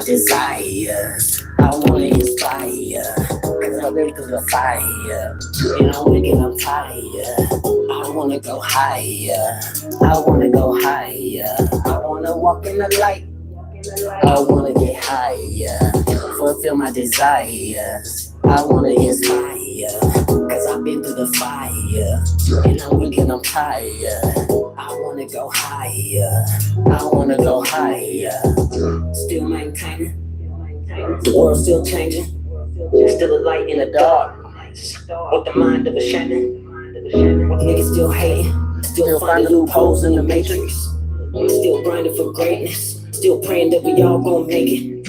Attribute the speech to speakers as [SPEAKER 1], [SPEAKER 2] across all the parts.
[SPEAKER 1] desires. I wanna inspire, cause I've been through the fire. And I'm wicked, I'm tired. I wanna go higher. I wanna go higher. I wanna walk in the light. I wanna get higher, fulfill my desires. I wanna inspire, cause I've been through the fire. And I'm weak and I'm tired. I wanna go higher, I wanna go higher. Still maintaining, the world's still changing. Still a light in the dark, with the mind of a shaman. Niggas still hating, still finding loopholes in the matrix. Still grinding for greatness, still praying that we all gon' make it.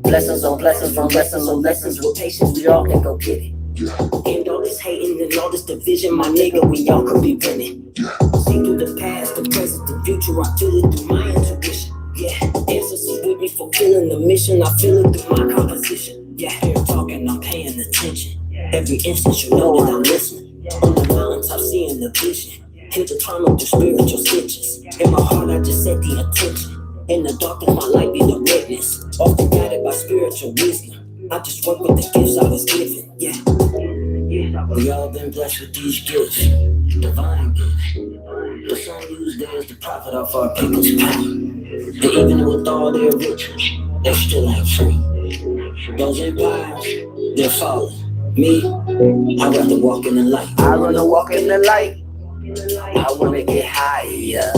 [SPEAKER 1] Blessings on blessings from lessons on lessons. With patience, we all can go get it. And all this hating and all this division, my nigga, we all could be winning. See through the past, the present, the future, I feel it through my intuition. Yeah, ancestors with me fulfilling the mission, I feel it through my composition. Yeah, here talking, I'm paying attention. Every instance, you know that I'm listening. On the mountains, I'm seeing the vision. Intertwining through spiritual stitches. In my heart, I just set the attention. In the darkness, my light be the witness. Often guided by spiritual wisdom. I just work with the gifts I was given. Yeah, we all been blessed with these gifts. Divine gifts. The sun used theirs to profit off our people's pain. And even with all their riches, they still ain't free. Those empires, they're falling. Me, I'd rather walk in the light. I wanna walk in the light. I wanna get higher,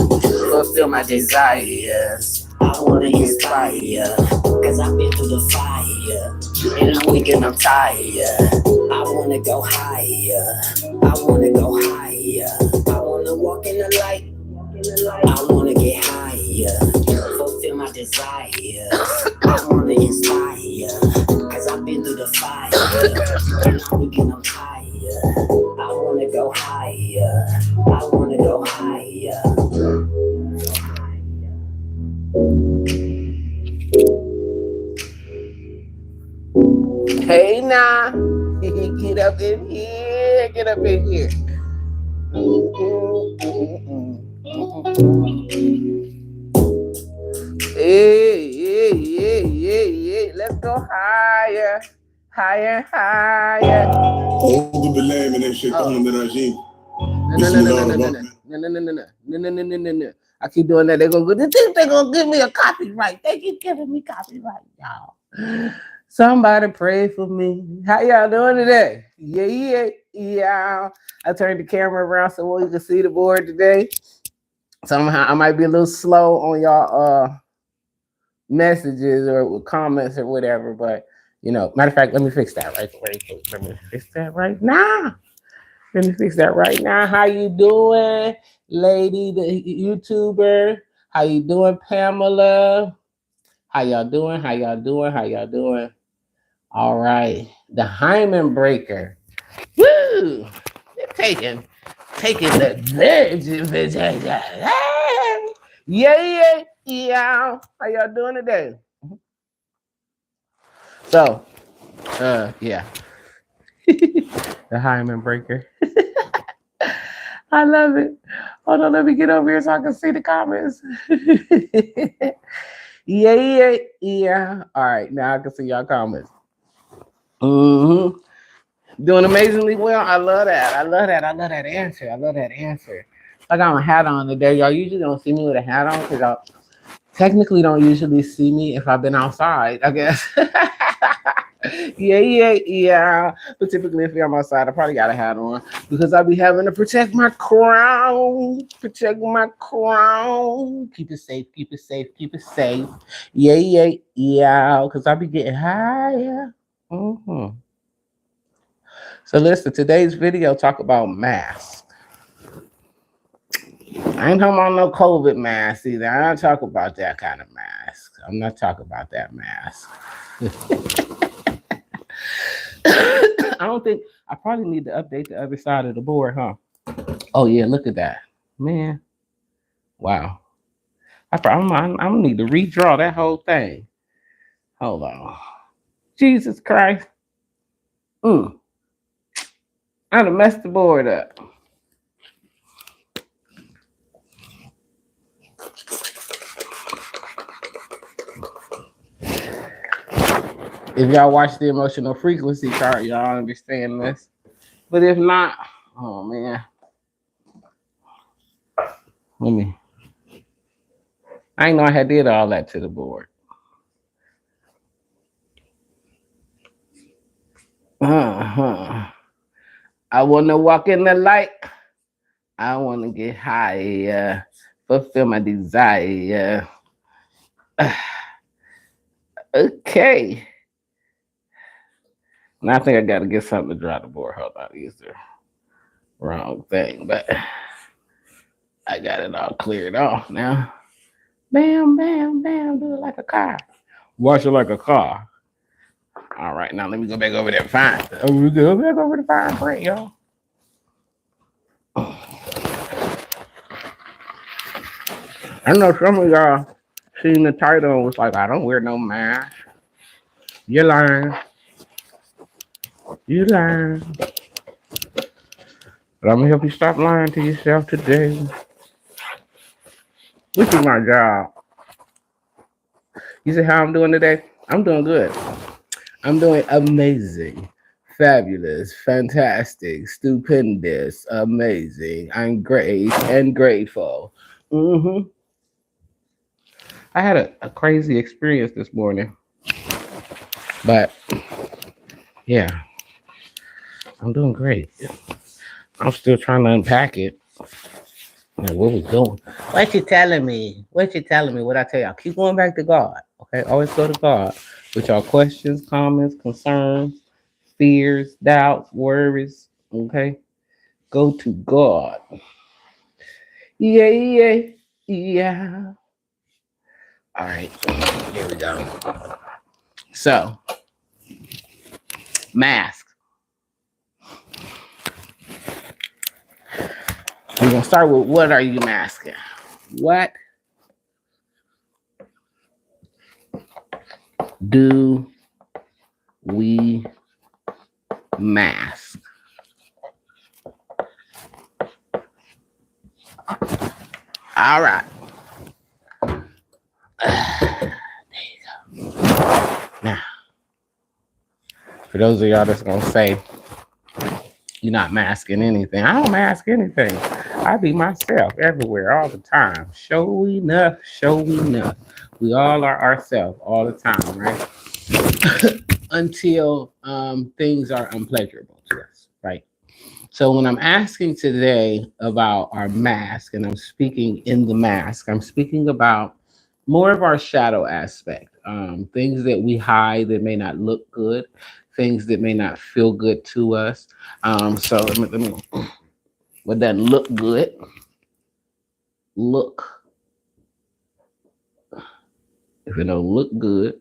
[SPEAKER 1] fulfill my desires. I wanna inspire, cause I've been through the fire. And I'm weak and I'm tired. I wanna go higher, I wanna go higher. I wanna walk in the light. I wanna get higher, fulfill my desires. I wanna inspire, cause I've been through the fire. And I'm weak and I'm tired. I wanna go higher, I wanna go higher.
[SPEAKER 2] Hey now, get up in here, get up in here. Hey, let's go higher, higher, higher.
[SPEAKER 3] أعوذ بالله من الشيطان الرجيم.
[SPEAKER 2] No. I keep doing that. They're gonna give me a copyright. They keep giving me copyright, y'all. Somebody pray for me. How y'all doing today? Yeah. I turned the camera around so you can see the board today. Somehow I might be a little slow on y'all messages or comments or whatever, but you know, matter of fact, let me fix that right quick. Let me fix that right now. How you doing, lady, the YouTuber? How you doing, Pamela? How y'all doing? All right. The hymen breaker. Woo! They're taking the virgin. Yeah. How y'all doing today? So, yeah. The hymen breaker. I love it. Hold on, let me get over here so I can see the comments. Yeah. All right, now I can see y'all comments. Doing amazingly well. I love that answer. I got my hat on today. Y'all usually don't see me with a hat on because y'all technically don't usually see me if I've been outside, I guess. Yeah. But typically, if I'm outside, I probably got a hat on because I'll be having to protect my crown. Keep it safe. Yeah. Because I'll be getting higher. So listen, today's video talk about masks. I ain't talking about no COVID mask either. I don't talk about that kind of mask. I'm not talking about that mask. I don't think I probably need to update the other side of the board, huh? Oh yeah, look at that, man! Wow, I need to redraw that whole thing. Hold on, Jesus Christ! I done messed the board up. If y'all watch the emotional frequency chart, y'all understand this. But if not, oh man, let me. I ain't know I had did all that to the board. Uh-huh. I want to walk in the light. I want to get high. Fulfill my desire. Okay. Now I think I got to get something to draw the board. Hold on, these the wrong thing, but I got it all cleared off now. Bam, bam, bam. Do it like a car. Wash it like a car. All right, now let me go back over there and find. Oh, we go back over to fine print, y'all. I know some of y'all seen the title and was like, I don't wear no mask. You lying. You lying. But I'm gonna help you stop lying to yourself today. Which is my job. You see how I'm doing today? I'm doing good. I'm doing amazing, fabulous, fantastic, stupendous, amazing. I'm great and grateful. Mm-hmm. I had a crazy experience this morning. But yeah, I'm doing great. I'm still trying to unpack it. Like, what we doing? What you telling me? What you telling me? What I tell y'all? Keep going back to God. Okay, always go to God with your questions, comments, concerns, fears, doubts, worries. Okay, go to God. Yeah, yeah, yeah. All right, here we go. So, mask. We're gonna start with what are you masking? What do we mask? All right. There you go. Now, for those of y'all that's gonna say you're not masking anything, I don't mask anything. I be myself everywhere all the time. Show enough, show enough. We all are ourselves all the time, right? Until things are unpleasurable to us, right? So when I'm asking today about our mask, and I'm speaking in the mask, I'm speaking about more of our shadow aspect, things that we hide that may not look good, things that may not feel good to us. So let me what doesn't look good, look. If it don't look good,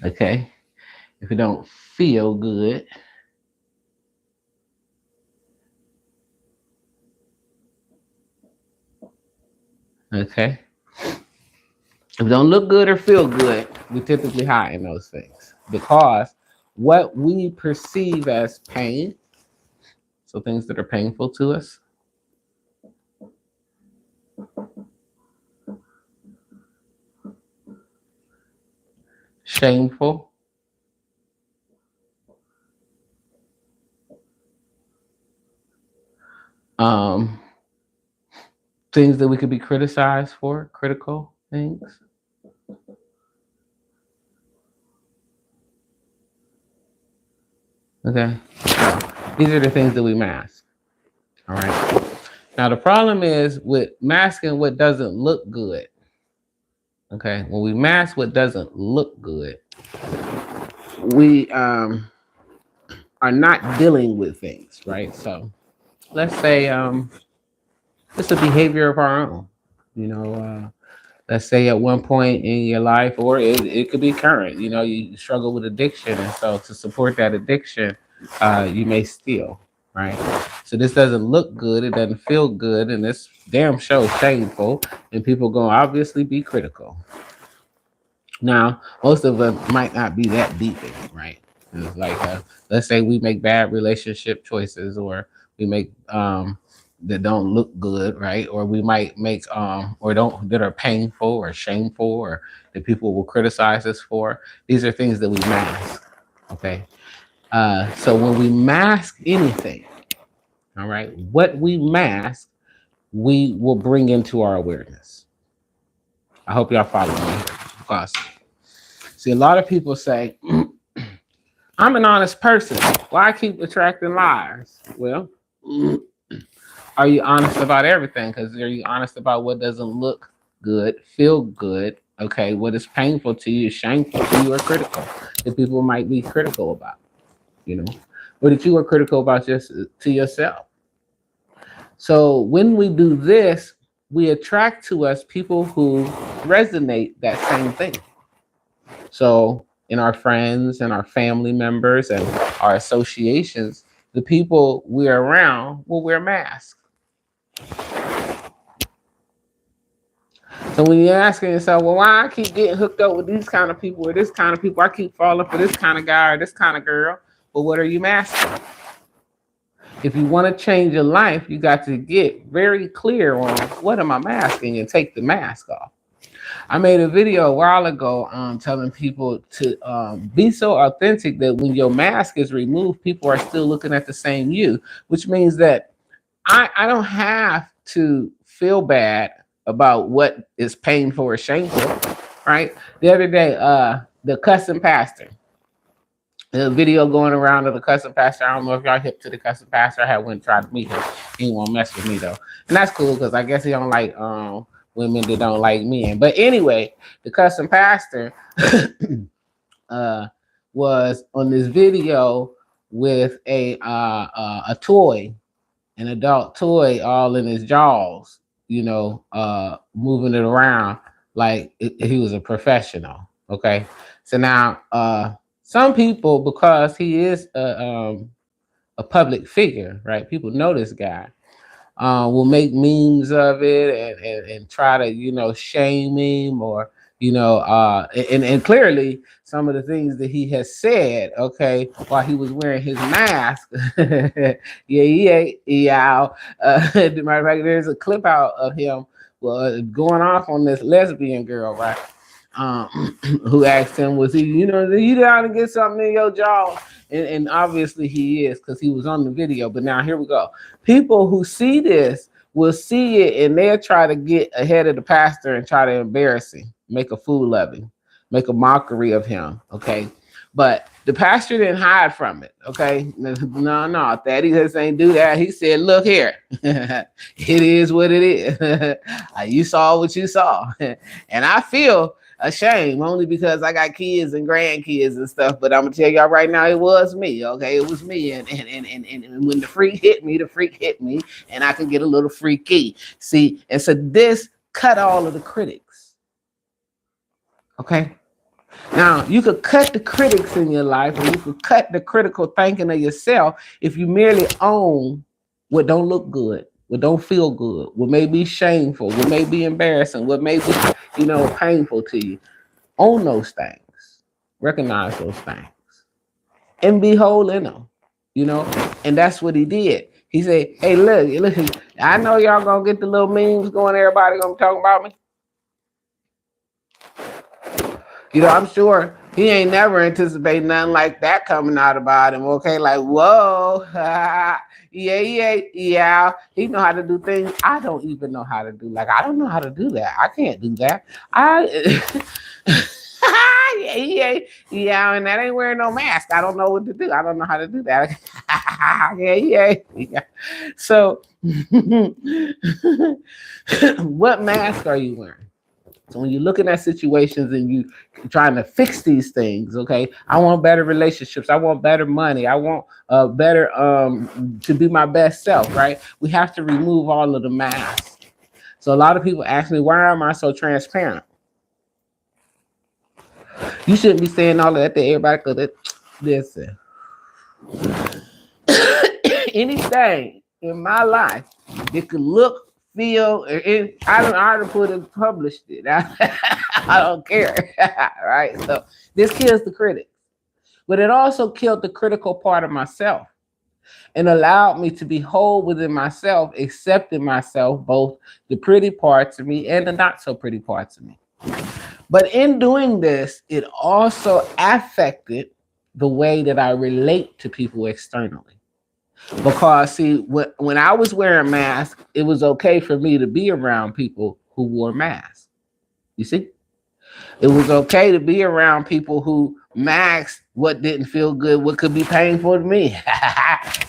[SPEAKER 2] okay. If it don't feel good, okay. If it don't look good or feel good, we typically hide in those things because what we perceive as pain, so things that are painful to us, shameful, um, things that we could be criticized for, critical things. Okay, so these are the things that we mask. All right. Now the problem is with masking what doesn't look good. Okay, when we mask what doesn't look good, we are not dealing with things, right? So let's say it's a behavior of our own. You know, let's say at one point in your life, or it could be current. You know, you struggle with addiction, and so to support that addiction, you may steal, right? So this doesn't look good, it doesn't feel good, and this damn show is shameful, and people gonna obviously be critical. Now, most of us might not be that deep in it, right? It's like, let's say we make bad relationship choices, or we make that don't look good, right? Or we might make or don't that are painful or shameful or that people will criticize us for. These are things that we mask. Okay. So when we mask anything, all right, what we mask, we will bring into our awareness. I hope y'all follow me. Because see, a lot of people say, I'm an honest person. Why I keep attracting lies? Well, are you honest about everything? Because are you honest about what doesn't look good, feel good? Okay, what is painful to you, shameful to you, or critical that people might be critical about? You know, or that you are critical about just to yourself. So when we do this, we attract to us people who resonate that same thing. So in our friends and our family members and our associations, the people we're around will wear masks. So when you're asking yourself, well, why I keep getting hooked up with these kind of people or this kind of people, I keep falling for this kind of guy or this kind of girl, well, what are you masking? If you want to change your life, you got to get very clear on what am I masking and take the mask off. I made a video a while ago telling people to be so authentic that when your mask is removed, people are still looking at the same you, which means that I don't have to feel bad about what is painful or shameful, right? The other day, the cussing pastor, the video going around of the cussing pastor. I don't know if y'all hip to the cussing pastor. I had went and tried to meet him. He ain't want to mess with me though, and that's cool because I guess he don't like women that don't like men. But anyway, the cussing pastor was on this video with a toy, an adult toy, all in his jaws. You know, moving it around like he was a professional. Okay, so now some people, because he is a public figure, right? People know this guy. Will make memes of it and try to, you know, shame him or, you know, and clearly some of the things that he has said, okay, while he was wearing his mask. Yeah, yeah. Matter of fact, there's a clip out of him going off on this lesbian girl, right? um, who asked him, was he, you know, you down to get something in your jaw? And obviously he is because he was on the video. But now here we go. People who see this will see it and they'll try to get ahead of the pastor and try to embarrass him, make a fool of him, make a mockery of him. Okay. But the pastor didn't hide from it. Okay. No, Thaddeus just ain't do that. He said, look here, it is what it is. You saw what you saw. And I feel ashamed only because I got kids and grandkids and stuff. But I'm gonna tell y'all right now, it was me. Okay, it was me. And when the freak hit me, and I could get a little freaky. See, and so this cut all of the critics. Okay. Now you could cut the critics in your life, or you could cut the critical thinking of yourself if you merely own what don't look good, what don't feel good, what may be shameful, what may be embarrassing, what may be, you know, painful to you. Own those things, recognize those things, and be whole in them. You know, and that's what he did. He said, "Hey, look, I know y'all gonna get the little memes going. Everybody gonna talk about me. You know, I'm sure he ain't never anticipated nothing like that coming out about him. Okay, like whoa, yeah. He know how to do things I don't even know how to do. Like I don't know how to do that. I can't do that. Yeah, and that ain't wearing no mask. I don't know what to do. I don't know how to do that. Yeah. So, what mask are you wearing? So when you're looking at situations and you trying to fix these things, okay, I want better relationships. I want better money. I want better to be my best self, right? We have to remove all of the masks. So a lot of people ask me, why am I so transparent? You shouldn't be saying all of that to everybody because listen, anything in my life that could look, feel, I don't put it, published it. I don't care. Right? So this kills the critics. But it also killed the critical part of myself. and allowed me to be whole within myself, accepting myself, both the pretty parts of me and the not so pretty parts of me. But in doing this, it also affected the way that I relate to people externally. Because, see, when I was wearing masks, it was okay for me to be around people who wore masks. You see? It was okay to be around people who masked what didn't feel good, what could be painful to me.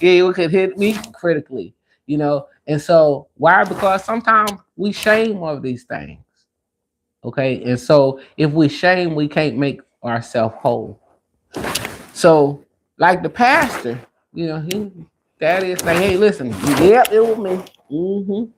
[SPEAKER 2] Yeah, what could hit me critically, you know? And so, why? Because sometimes we shame of these things. Okay. And so, if we shame, we can't make ourselves whole. So, like the pastor, that is saying, hey, listen, yep, it was me.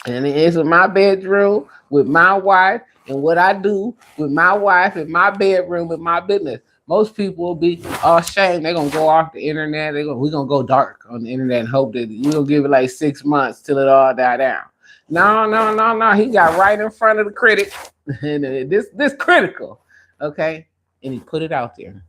[SPEAKER 2] And it's in my bedroom with my wife, and what I do with my wife in my bedroom with my business. Most people will be all ashamed. They're gonna go off the internet. We're gonna go dark on the internet and hope that we're gonna give it like 6 months till it all die down. No, no, no, no. He got right in front of the critic, and this critical, okay, and he put it out there.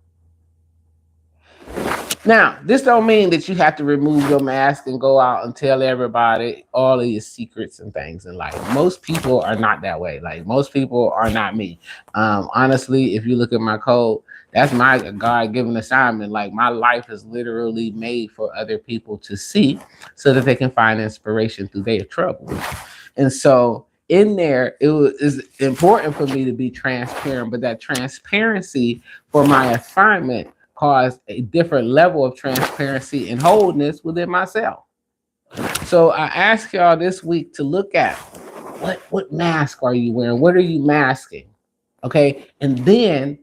[SPEAKER 2] Now, this don't mean that you have to remove your mask and go out and tell everybody all of your secrets and things in life. Most people are not that way. Like, most people are not me. Honestly, if you look at my code, that's my God-given assignment. Like, my life is literally made for other people to see so that they can find inspiration through their trouble. And so in there, is important for me to be transparent, but that transparency for my assignment caused a different level of transparency and wholeness within myself. So I ask y'all this week to look at what mask are you wearing? What are you masking? Okay. And then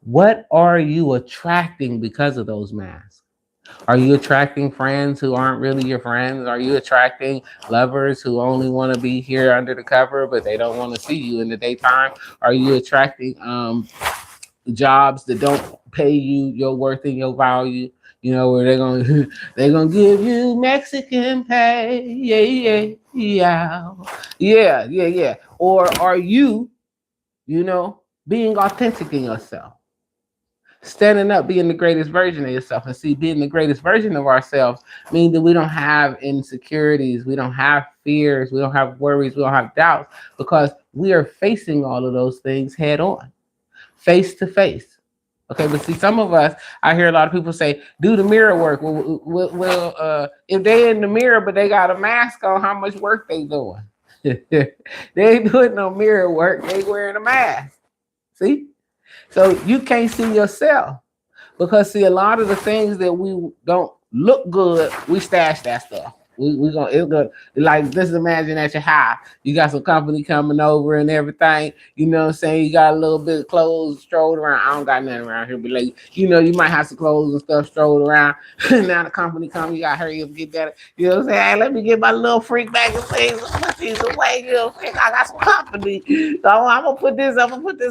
[SPEAKER 2] what are you attracting because of those masks? Are you attracting friends who aren't really your friends? Are you attracting lovers who only want to be here under the cover, but they don't want to see you in the daytime? Are you attracting jobs that don't pay you your worth and your value? Where they're gonna they're gonna give you Mexican pay, yeah. Or are you, being authentic in yourself, standing up, being the greatest version of yourself? And see, being the greatest version of ourselves means that we don't have insecurities, we don't have fears, we don't have worries, we don't have doubts, because we are facing all of those things head on, face to face. Okay, but see, some of us, I hear a lot of people say, do the mirror work. Well, if they in the mirror but they got a mask on, how much work they doing? They ain't doing no mirror work. They wearing a mask. See? So you can't see yourself, because see, a lot of the things that we don't look good, we stash that stuff. It's gonna, like, just imagine at your house, you got some company coming over and everything, you know what I'm saying? You got a little bit of clothes strolled around. I don't got nothing around here, but like, you might have some clothes and stuff strolled around. Now the company come, you gotta hurry up and get that. You know what I'm saying? Hey, let me get my little freak bag of things, put these away, I got some company. So I'm gonna put this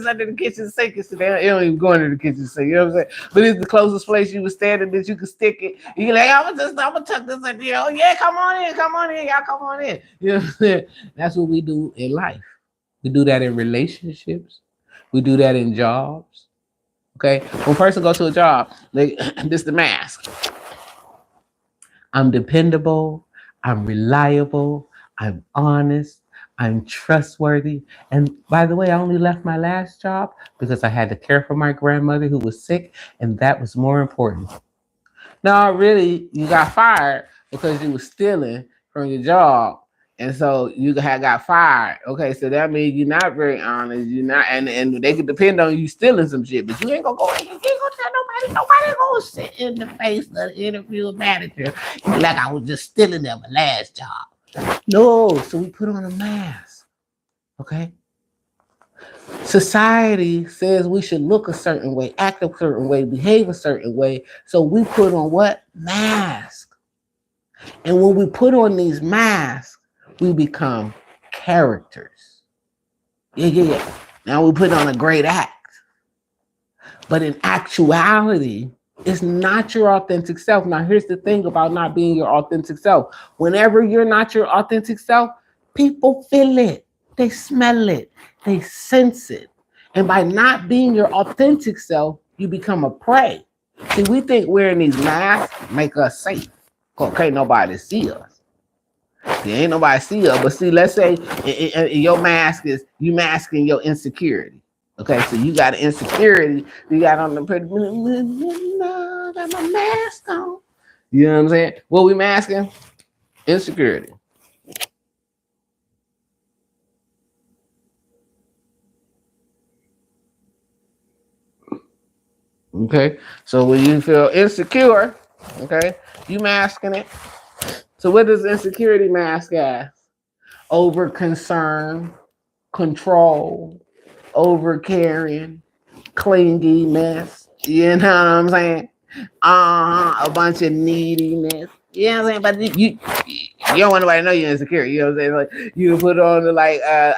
[SPEAKER 2] under the kitchen sink. It don't even go into the kitchen sink, you know what I'm saying? But it's the closest place you was standing that you could stick it. You're like, I'm gonna tuck this in there. Oh yeah, come on in, y'all come on in. You know what I'm saying? That's what we do in life. We do that in relationships. We do that in jobs. Okay? When a person goes to a job, this is the mask. I'm dependable, I'm reliable, I'm honest, I'm trustworthy. And by the way, I only left my last job because I had to care for my grandmother who was sick, and that was more important. No, really, you got fired because you were stealing from your job, and so you had got fired. Okay, so that means you're not very honest. You're not, and they could depend on you stealing some shit, but you ain't gonna go. You ain't gonna tell nobody. Nobody gonna sit in the face of the interview manager like I was just stealing them my last job. No, so we put on a mask. Okay. Society says we should look a certain way, act a certain way, behave a certain way. So we put on what? Masks. And when we put on these masks, we become characters. Yeah. Now we put on a great act. But in actuality, it's not your authentic self. Now, here's the thing about not being your authentic self. Whenever you're not your authentic self, people feel it. They smell it. They sense it. And by not being your authentic self, you become a prey. See, we think wearing these masks make us safe. Can't nobody see us. There ain't nobody see us. But see, let's say your mask is you masking your insecurity. Okay, so you got an insecurity. You got on the got my mask on. You know what I'm saying? What we masking? Insecurity. Okay, so when you feel insecure, okay, you masking it. So what does insecurity mask as? Over concern, control, over caring, clinginess. You know what I'm saying? A bunch of neediness. You know what I'm saying? But you don't want nobody to know you're insecure. You know what I'm saying? Like you put on the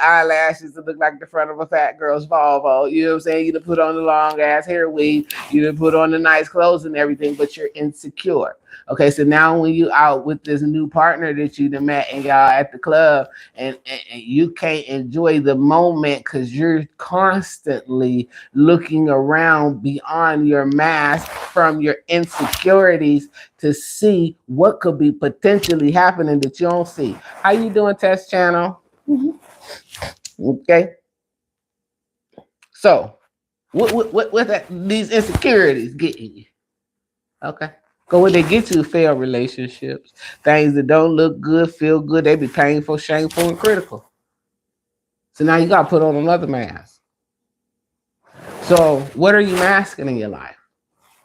[SPEAKER 2] eyelashes to look like the front of a fat girl's Volvo. You know what I'm saying? You put on the long ass hair weave. You put on the nice clothes and everything, but you're insecure. Okay, so now when you out with this new partner that you done met and y'all at the club and you can't enjoy the moment because you're constantly looking around beyond your mask from your insecurities to see what could be potentially happening that you don't see. How you doing, Test Channel? Okay. So, what these insecurities getting you? Okay. Go where they get you, failed relationships, things that don't look good, feel good, they be painful, shameful, and critical. So now you gotta put on another mask. So what are you masking in your life?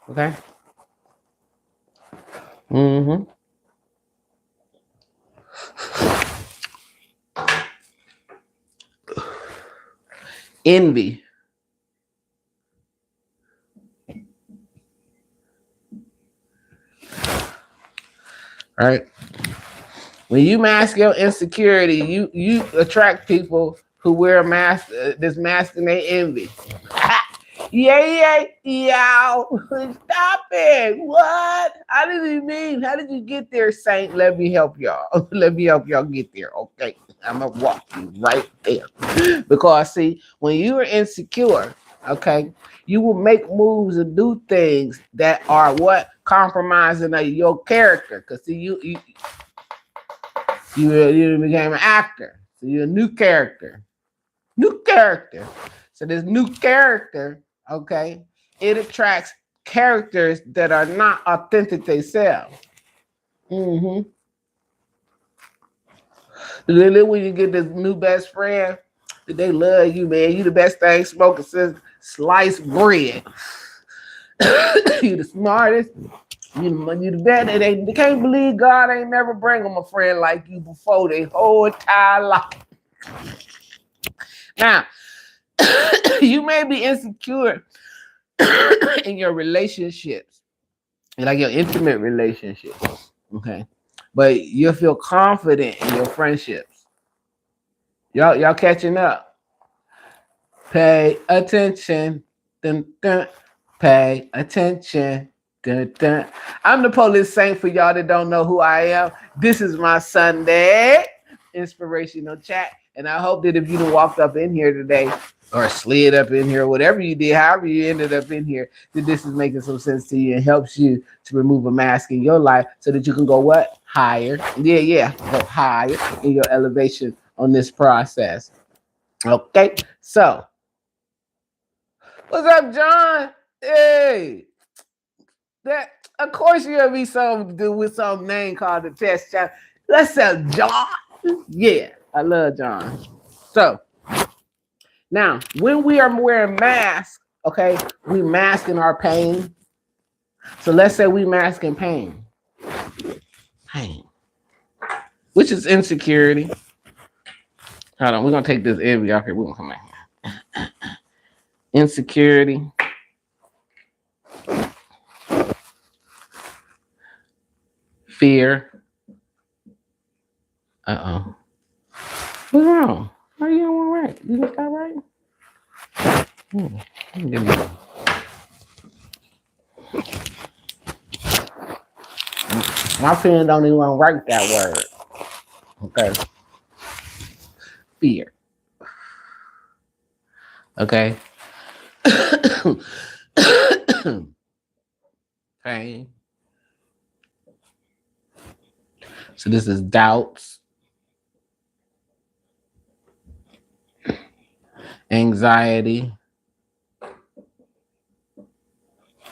[SPEAKER 2] Okay. Mm-hmm. Envy. Right? When you mask your insecurity, you attract people who wear a mask that's masking their envy. Yeah. Stop it. What? How did you mean? How did you get there, Saint? Let me help y'all. Let me help y'all get there. Okay. I'm gonna walk you right there. Because see, when you are insecure, okay, you will make moves and do things that are what compromising your character. Because see, you became an actor, so you're a new character. New character. So this new character, okay, it attracts characters that are not authentic themselves. Mm-hmm. Then when you get this new best friend, they love you, man. You the best thing smoking since sliced bread. You the smartest. You the best. They can't believe God ain't never bring them a friend like you before their whole entire life. Now, you may be insecure in your relationships, like your intimate relationships, okay? But you'll feel confident in your friendships. Y'all catching up. Pay attention. Dun, dun. Pay attention. Dun, dun. I'm the PolitSaint for y'all that don't know who I am. This is my Sunday inspirational chat. And I hope that if you walked up in here today or slid up in here, whatever you did, however you ended up in here, that this is making some sense to you and helps you to remove a mask in your life so that you can go what? Higher. Yeah. Go higher in your elevation on this process. Okay. So, what's up, John? Hey. That of course you'll be something to do with some name called the test child. Let's say John. Yeah, I love John. So now when we are wearing masks, okay, we masking our pain. So let's say we masking pain. Pain. Which is insecurity. Hold on, we're gonna take this envy off here. We're gonna come back. Insecurity. Fear. Uh-oh. What's wrong? How you doing right? You got that right? My pen don't even want to write that word. Okay. Fear. Okay. Pain. So this is doubts, anxiety.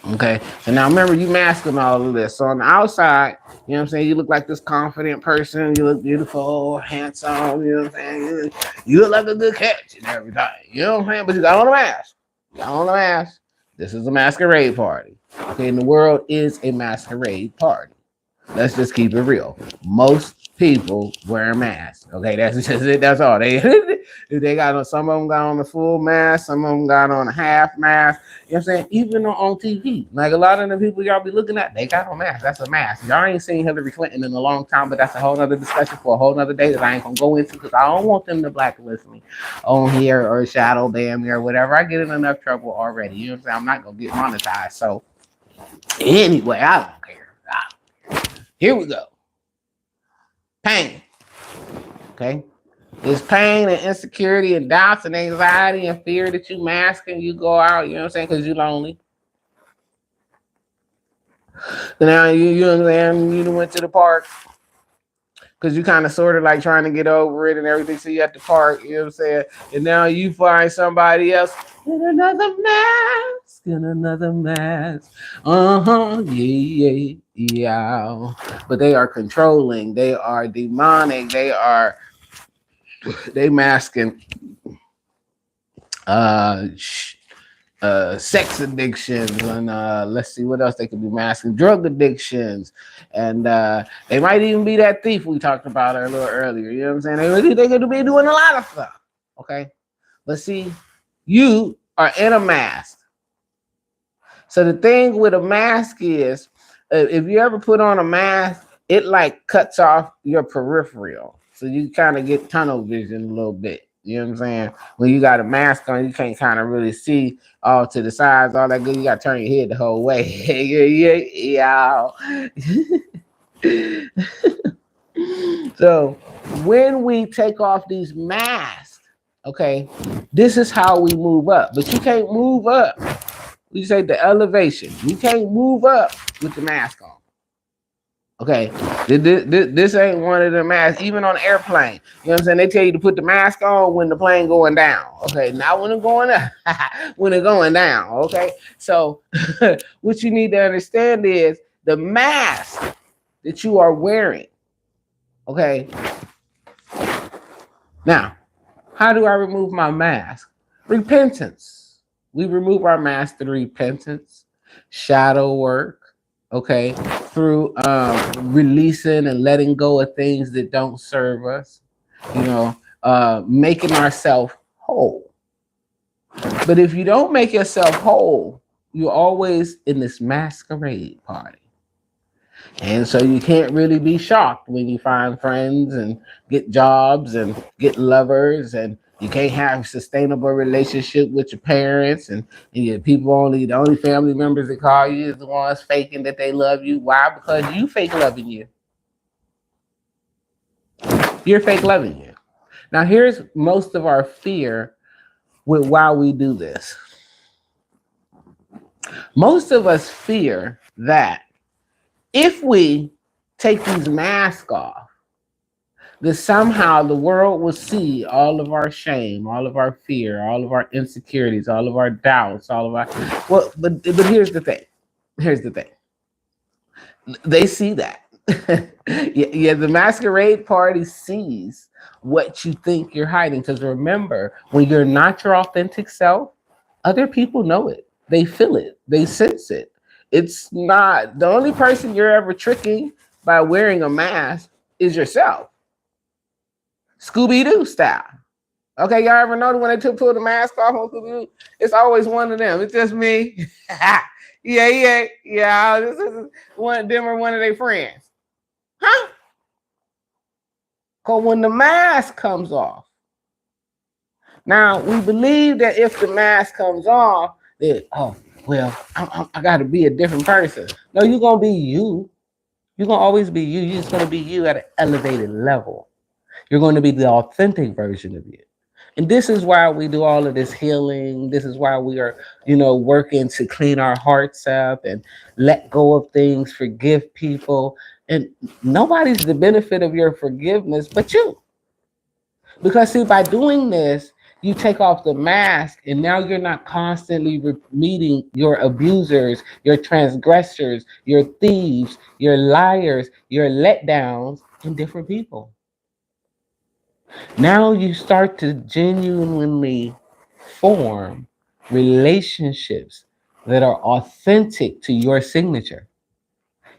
[SPEAKER 2] Okay. And now remember, you masking all of this. So on the outside, you know what I'm saying? You look like this confident person. You look beautiful, handsome. You know what I'm saying? You look like a good catch and everything. You know what I'm saying? But you got on a mask. You got on a mask. This is a masquerade party. Okay. And the world is a masquerade party. Let's just keep it real. Most people wear a mask. Okay, that's just it. That's all. They got on. Some of them got on the full mask. Some of them got on a half mask. You know what I'm saying? Even on TV, like a lot of the people y'all be looking at, they got on masks. That's a mask. Y'all ain't seen Hillary Clinton in a long time, but that's a whole other discussion for a whole other day that I ain't gonna go into because I don't want them to blacklist me on here or shadow ban me or whatever. I get in enough trouble already. You know what I'm saying? I'm not gonna get monetized. So anyway, I don't care. Here we go. Pain. Okay. It's pain and insecurity and doubts and anxiety and fear that you mask and you go out, you know what I'm saying, because you're lonely. Now you know what I'm saying, you went to the park because you kind of sort of like trying to get over it and everything. So you at the park, you know what I'm saying? And now you find somebody else in another mask, in another mask. Yeah. But they are controlling, they are demonic, they masking sex addictions and let's see what else they could be masking, drug addictions, and they might even be that thief we talked about a little earlier. You know what I'm saying? They could be doing a lot of stuff. Okay, but see, you are in a mask. So the thing with a mask is, if you ever put on a mask, it like cuts off your peripheral, so you kind of get tunnel vision a little bit. You know what I'm saying? When you got a mask on, you can't kind of really see all to the sides, all that good. You got to turn your head the whole way. Yeah. So when we take off these masks, okay, this is how we move up. But you can't move up. We say the elevation. You can't move up with the mask on. Okay, this ain't one of the masks, even on an airplane. You know what I'm saying? They tell you to put the mask on when the plane going down. Okay, not when it's going up, when it's going down. Okay, so what you need to understand is the mask that you are wearing. Okay, now, how do I remove my mask? Repentance. We remove our mask through repentance, shadow work, okay, through releasing and letting go of things that don't serve us, you know, making ourselves whole. But if you don't make yourself whole, you're always in this masquerade party. And so you can't really be shocked when you find friends and get jobs and get lovers, and you can't have sustainable relationship with your parents, and your people only the only family members that call you is the ones faking that they love you. Why? Because you fake loving you. You're fake loving you. Now here's most of our fear with why we do this. Most of us fear that if we take these masks off, that somehow the world will see all of our shame, all of our fear, all of our insecurities, all of our doubts, all of our but here's the thing. Here's the thing. They see that. Yeah, the masquerade party sees what you think you're hiding. Because remember, when you're not your authentic self, other people know it. They feel it. They sense it. It's not the only person you're ever tricking by wearing a mask is yourself. Scooby-Doo style. Okay, y'all ever notice when they pull the mask off on Scooby-Doo? It's always one of them. It's just me. Yeah. This is one of them or one of their friends. Huh? Because when the mask comes off, now we believe that if the mask comes off, that, oh, well, I got to be a different person. No, you're going to be you. You're going to always be you. You're just going to be you at an elevated level. You're going to be the authentic version of you. And this is why we do all of this healing. This is why we are, working to clean our hearts up and let go of things, forgive people, And nobody's the benefit of your forgiveness but you. Because see, by doing this, you take off the mask, and now you're not constantly meeting your abusers, your transgressors, your thieves, your liars, your letdowns in different people. Now you start to genuinely form relationships that are authentic to your signature.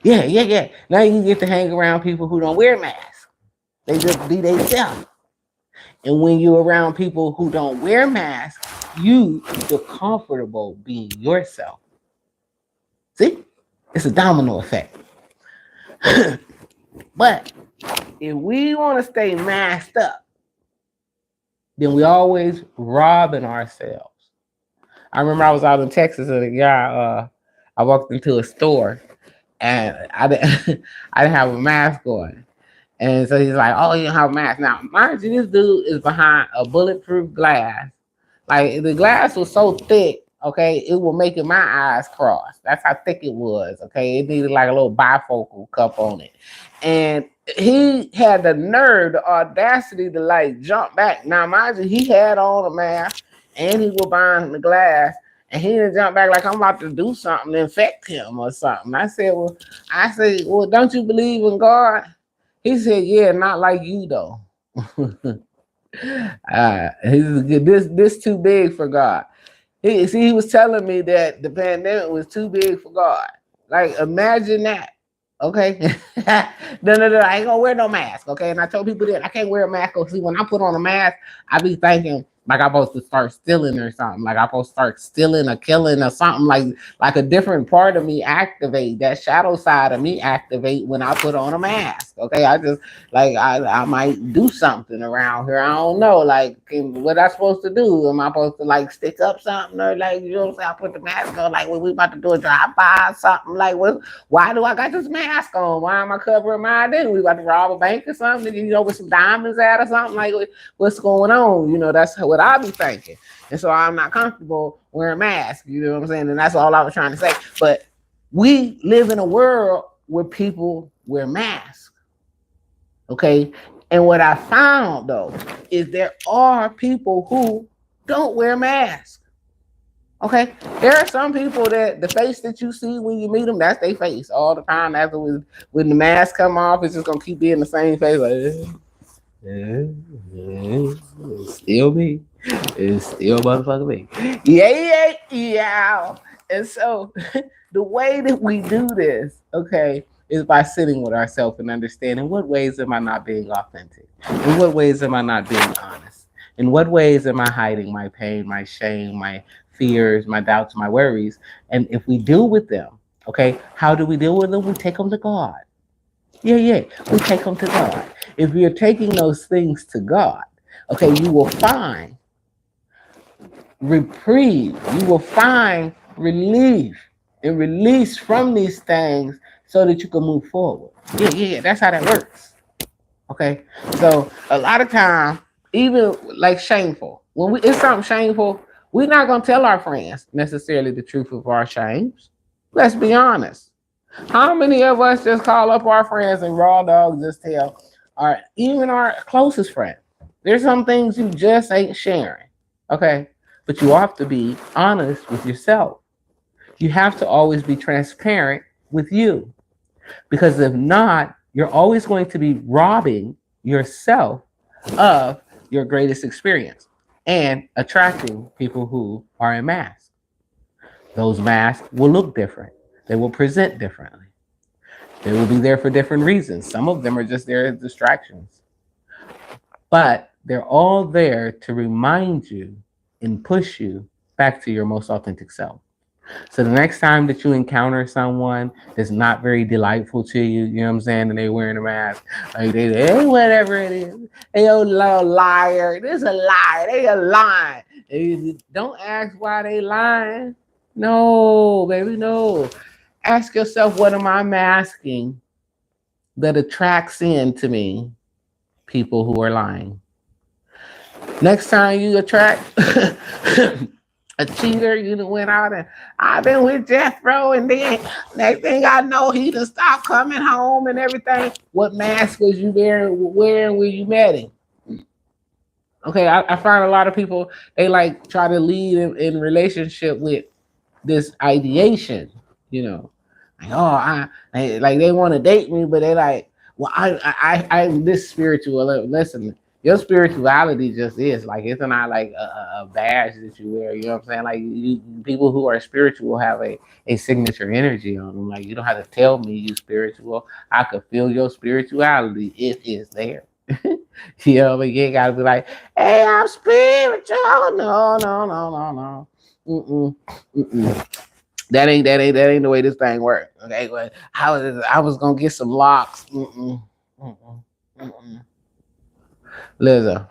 [SPEAKER 2] Yeah, yeah, yeah. Now you get to hang around people who don't wear masks. They just be themselves. And when you're around people who don't wear masks, you feel comfortable being yourself. See? It's a domino effect. But if we want to stay masked up, then we always robbing ourselves. I remember I was out in Texas and a guy, I walked into a store and I didn't, I didn't have a mask on. And so he's like, "Oh, you don't have a mask." Now, mind you, this dude is behind a bulletproof glass. Like the glass was so thick, okay, it was making my eyes cross. That's how thick it was, okay. It needed like a little bifocal cup on it. And he had the nerve, the audacity to like jump back. Now, mind you, he had on a mask and he was behind the glass. And he didn't jump back like I'm about to do something to infect him or something. I said, well, don't you believe in God? He said, yeah, not like you though. This too big for God. He was telling me that the pandemic was too big for God. Like, imagine that. Okay. No, I ain't gonna wear no mask. Okay. And I told people that I can't wear a mask. Cause see, when I put on a mask, I be thinking like I'm supposed to start stealing or something. Like I'm supposed to start stealing or killing or something. Like a different part of me activate. That shadow side of me activate when I put on a mask. Okay. I just like I might do something around here. I don't know. Like what I supposed to do? Am I supposed to like stick up something or like you know what I'm saying? I put the mask on like when we about to do a drive by or something. Like what? Why do I got this mask on? Why am I covering my identity? We about to rob a bank or something? You know, with some diamonds at or something? Like what's going on? You know, that's what I be thinking. And so I'm not comfortable wearing masks. You know what I'm saying? And that's all I was trying to say. But we live in a world where people wear masks. Okay. And what I found though is there are people who don't wear masks. Okay, there are some people that the face that you see when you meet them, that's their face all the time. After when the mask come off, it's just gonna keep being the same face. Like, it's still me. It's still motherfucking me. Yeah. And so the way that we do this, okay, is by sitting with ourselves and understanding what ways am I not being authentic? In what ways am I not being honest? In what ways am I hiding my pain, my shame, my fears, my doubts, my worries? And if we deal with them, okay, how do we deal with them? We take them to God. Yeah. We take them to God. If you're taking those things to God, okay, you will find reprieve. You will find relief and release from these things so that you can move forward. Yeah. That's how that works. Okay. So a lot of time, even like shameful, when it's something shameful, we're not gonna tell our friends necessarily the truth of our shames. Let's be honest. How many of us just call up our friends and raw dog just tell even our closest friend? There's some things you just ain't sharing. Okay. But you have to be honest with yourself. You have to always be transparent with you. Because if not, you're always going to be robbing yourself of your greatest experience and attracting people who are in masks. Those masks will look different. They will present differently. They will be there for different reasons. Some of them are just there as distractions. But they're all there to remind you and push you back to your most authentic self. So the next time that you encounter someone that's not very delightful to you, you know what I'm saying, and they wearing a mask, like hey, whatever it is, they a little liar. This a lie. They a lying. Don't ask why they lying. No, baby, no. Ask yourself, what am I masking that attracts in to me people who are lying? Next time you attract a cheater. You done went out and I've been with Jethro, and then next thing I know, he done stopped coming home and everything. What mask was you wearing when you met him? Okay, I find a lot of people they like try to lead in relationship with this ideation, you know, like like they want to date me, but they like, well, I'm this spiritual. Listen, your spirituality just is like it's not like a badge that you wear. You know what I'm saying? Like people who are spiritual have a signature energy on them. Like you don't have to tell me you spiritual. I could feel your spirituality. It is there. You know, but you ain't gotta be like, hey, I'm spiritual. No, no, no, no, no. Mm-mm. Mm-mm. That ain't the way this thing works. Okay, well, I was gonna get some locks. Mm-mm. Mm-mm. Mm-mm. Listen,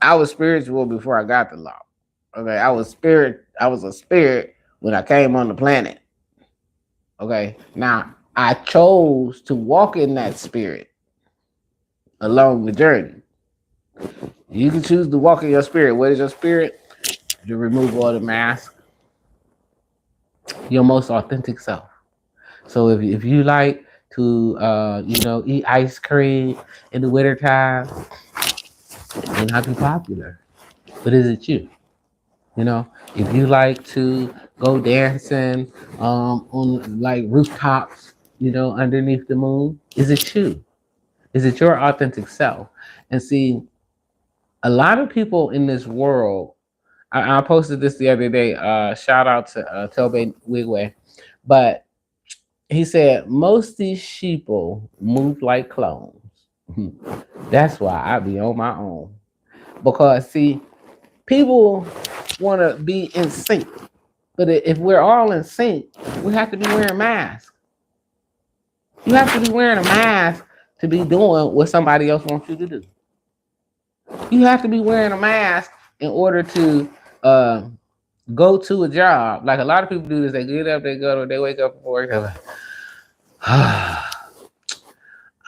[SPEAKER 2] I was spiritual before I got the lock. Okay, I was a spirit when I came on the planet. Okay, now I chose to walk in that spirit along the journey. You can choose to walk in your spirit. What is your spirit? The removal of the mask, your most authentic self. So if you like to eat ice cream in the wintertime, it may not be popular. But is it you? You know, if you like to go dancing on like rooftops, underneath the moon, is it you? Is it your authentic self? And see, a lot of people in this world, I posted this the other day. Shout out to Tobe Wigwe, but he said most these sheeple move like clones. That's why I be on my own. Because see, people want to be in sync. But if we're all in sync, we have to be wearing masks. You have to be wearing a mask to be doing what somebody else wants you to do. You have to be wearing a mask in order to go to a job. Like a lot of people do this. They get up, they wake up before work. They're like,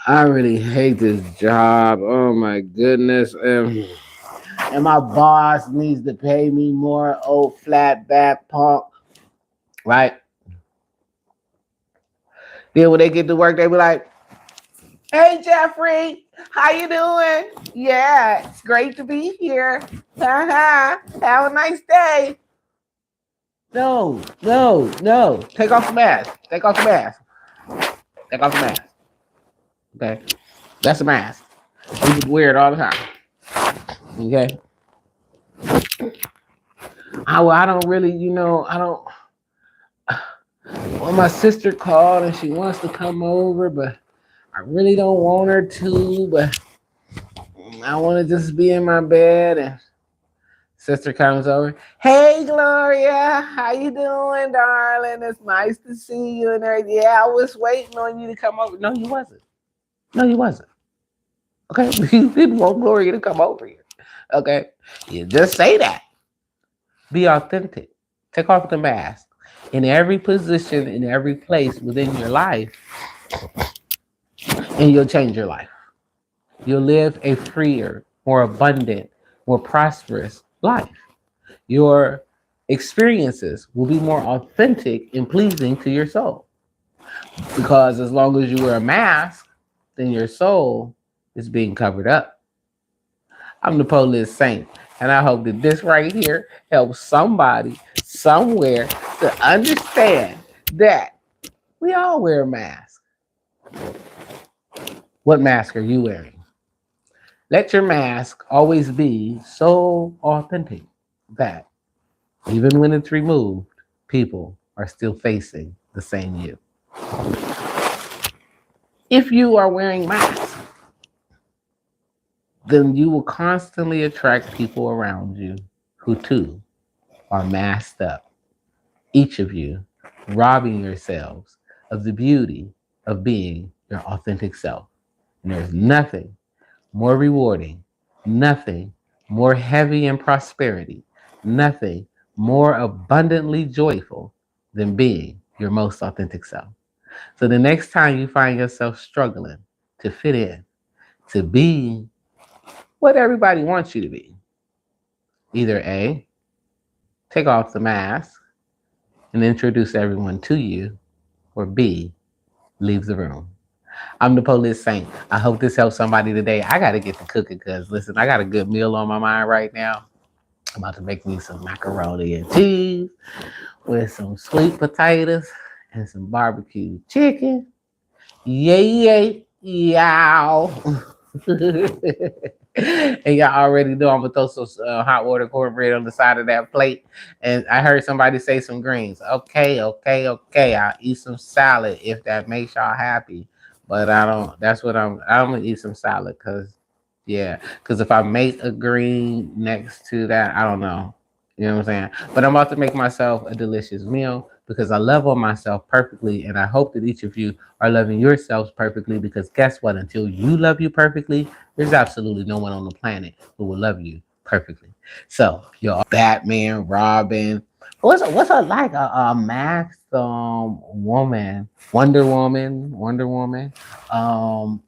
[SPEAKER 2] I really hate this job. Oh my goodness. And my boss needs to pay me more. Old flat back punk. Right? Then when they get to work, they be like, hey Jeffrey, how you doing? Yeah, it's great to be here. Have a nice day. No, no, no. Take off the mask. Take off the mask. Take off the mask. Okay? That's a mask. You just wear it all the time. Okay? I don't really, I don't. Well, my sister called and she wants to come over, but I really don't want her to, but I want to just be in my bed. And sister comes over. Hey, Gloria, how you doing, darling? It's nice to see you. And everything. Yeah, I was waiting on you to come over. No, you wasn't. No, you wasn't. Okay, you didn't want Gloria to come over here. Okay, you just say that. Be authentic. Take off the mask. In every position, in every place within your life, and you'll change your life. You'll live a freer, more abundant, more prosperous life. Your experiences will be more authentic and pleasing to your soul. Because as long as you wear a mask, then your soul is being covered up. I'm the PolitSaint, and I hope that this right here helps somebody somewhere to understand that we all wear a mask. What mask are you wearing? Let your mask always be so authentic that even when it's removed, people are still facing the same you. If you are wearing masks, then you will constantly attract people around you who too are masked up. Each of you robbing yourselves of the beauty of being your authentic self. And there's nothing more rewarding, nothing more heavy in prosperity, nothing more abundantly joyful than being your most authentic self. So the next time you find yourself struggling to fit in, to be what everybody wants you to be, Either A, take off the mask and introduce everyone to you, or B, leave the room. I'm the PolitSaint. I hope this helps somebody today. I got to get to cooking because, listen, I got a good meal on my mind right now. I'm about to make me some macaroni and cheese with some sweet potatoes and some barbecue chicken. Yay, yay, yow. And y'all already know I'm gonna throw some hot water cornbread on the side of that plate. And I heard somebody say some greens. Okay, okay, okay. I'll eat some salad if that makes y'all happy. But I don't. That's what I'm gonna eat some salad because, yeah. Because if I make a green next to that, I don't know. You know what I'm saying? But I'm about to make myself a delicious meal because I love on myself perfectly, and I hope that each of you are loving yourselves perfectly. Because guess what? Until you love you perfectly, there's absolutely no one on the planet who will love you perfectly. So you're Batman, Robin. What's a like a masked woman? Wonder Woman. Um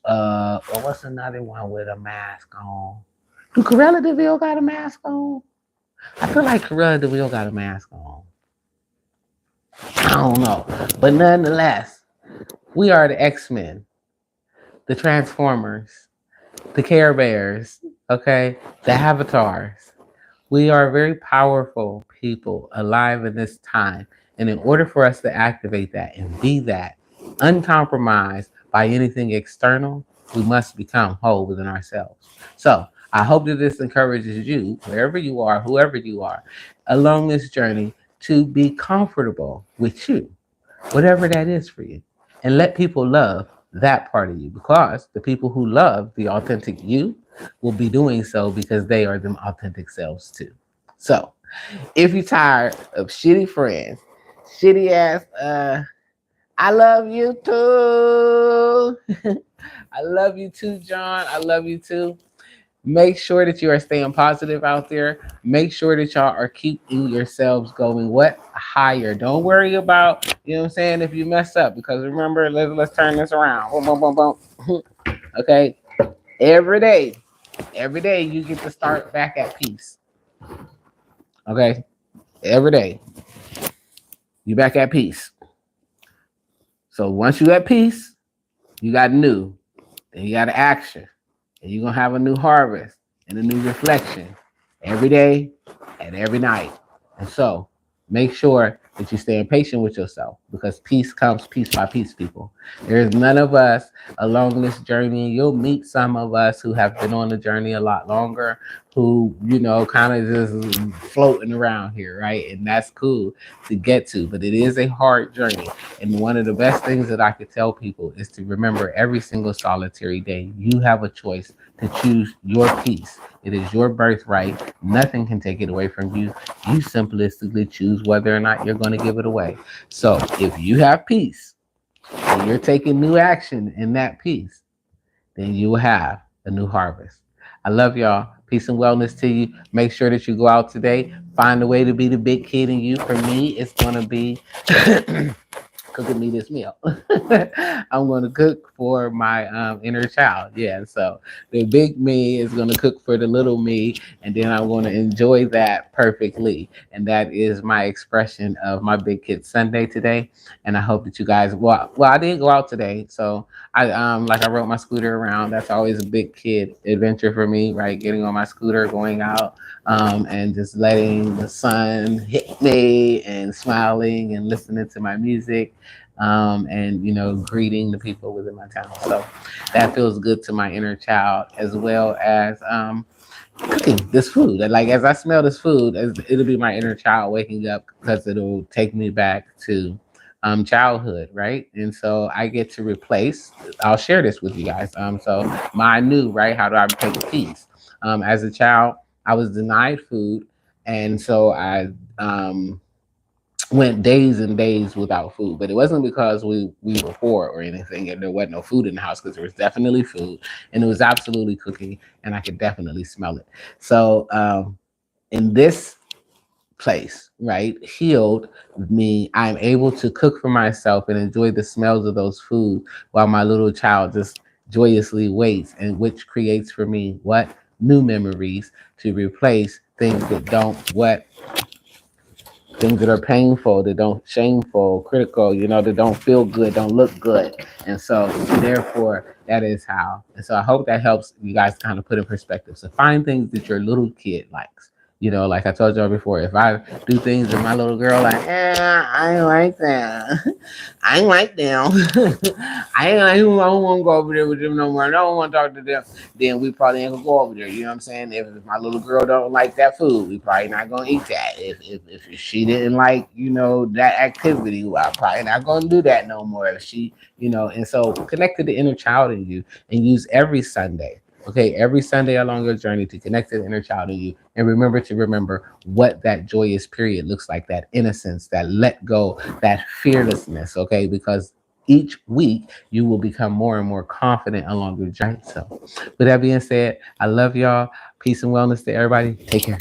[SPEAKER 2] what's another one with a mask on? Do Corella Deville got a mask on? I feel like Corella Deville got a mask on. I don't know. But nonetheless, we are the X-Men, the Transformers, the Care Bears, okay, the Avatars. We are very powerful people alive in this time. And in order for us to activate that and be that, uncompromised by anything external, we must become whole within ourselves. So I hope that this encourages you, wherever you are, whoever you are, along this journey to be comfortable with you, whatever that is for you, and let people love that part of you because the people who love the authentic you will be doing so because they are them authentic selves too. So if you're tired of shitty friends, shitty ass, I love you too. I love you too, John. I love you too. Make sure that you are staying positive out there. Make sure that y'all are keeping yourselves going what? Higher. Don't worry about, you know what I'm saying, if you mess up. Because remember, let's turn this around. Boom, boom, boom, boom. Okay. Every day, every day you get to start back at peace. Okay. Every day. You back at peace. So once you at peace, you got new. Then you got action. And you're gonna have a new harvest and a new reflection every day and every night. And so make sure that you're staying patient with yourself because peace comes piece by piece, people. There's none of us along this journey. You'll meet some of us who have been on the journey a lot longer, who, you know, kind of just floating around here, right? And that's cool to get to, but it is a hard journey. And one of the best things that I could tell people is to remember every single solitary day, you have a choice to choose your peace. It is your birthright. Nothing can take it away from you. You simplistically choose whether or not you're going to give it away. So if you have peace and you're taking new action in that peace, then you will have a new harvest. I love y'all. Peace and wellness to you. Make sure that you go out today. Find a way to be the big kid in you. For me, it's going to be cooking me this meal. I'm going to cook for my inner child. Yeah, so the big me is going to cook for the little me, and then I'm going to enjoy that perfectly. And that is my expression of my Big Kid Sunday today. And I hope that you guys. Well, I didn't go out today, so I rode my scooter around. That's always a big kid adventure for me, right? Getting on my scooter, going out, and just letting the sun hit me and smiling and listening to my music, and you know, greeting the people within my town. So that feels good to my inner child, as well as cooking this food. Like as I smell this food, it'll be my inner child waking up because it'll take me back to childhood, right? And so I get to replace. I'll share this with you guys. So my new right. How do I take peace? As a child, I was denied food, and so I went days and days without food. But it wasn't because we were poor or anything, and there wasn't no food in the house, because there was definitely food, and it was absolutely cooking, and I could definitely smell it. So in this place, right, healed me, I'm able to cook for myself and enjoy the smells of those foods while my little child just joyously waits, and which creates for me what? New memories to replace things that don't what things that are painful, that don't shameful, critical, that don't feel good, don't look good. And so therefore that is how. And so I hope that helps you guys kind of put in perspective. So find things that your little kid likes. Like I told y'all before, if I do things that my little girl like, I ain't like that. I ain't like them. I don't want to go over there with them no more. I don't want to talk to them. Then we probably ain't gonna go over there. You know what I'm saying? If my little girl don't like that food, we probably not gonna eat that. If she didn't like, that activity, well, I'm probably not gonna do that no more. If she, and so connect to the inner child in you and use every Sunday. Okay, every Sunday along your journey to connect to the inner child in you and remember what that joyous period looks like, that innocence, that let go, that fearlessness, okay? Because each week you will become more and more confident along your journey. So, with that being said, I love y'all. Peace and wellness to everybody. Take care.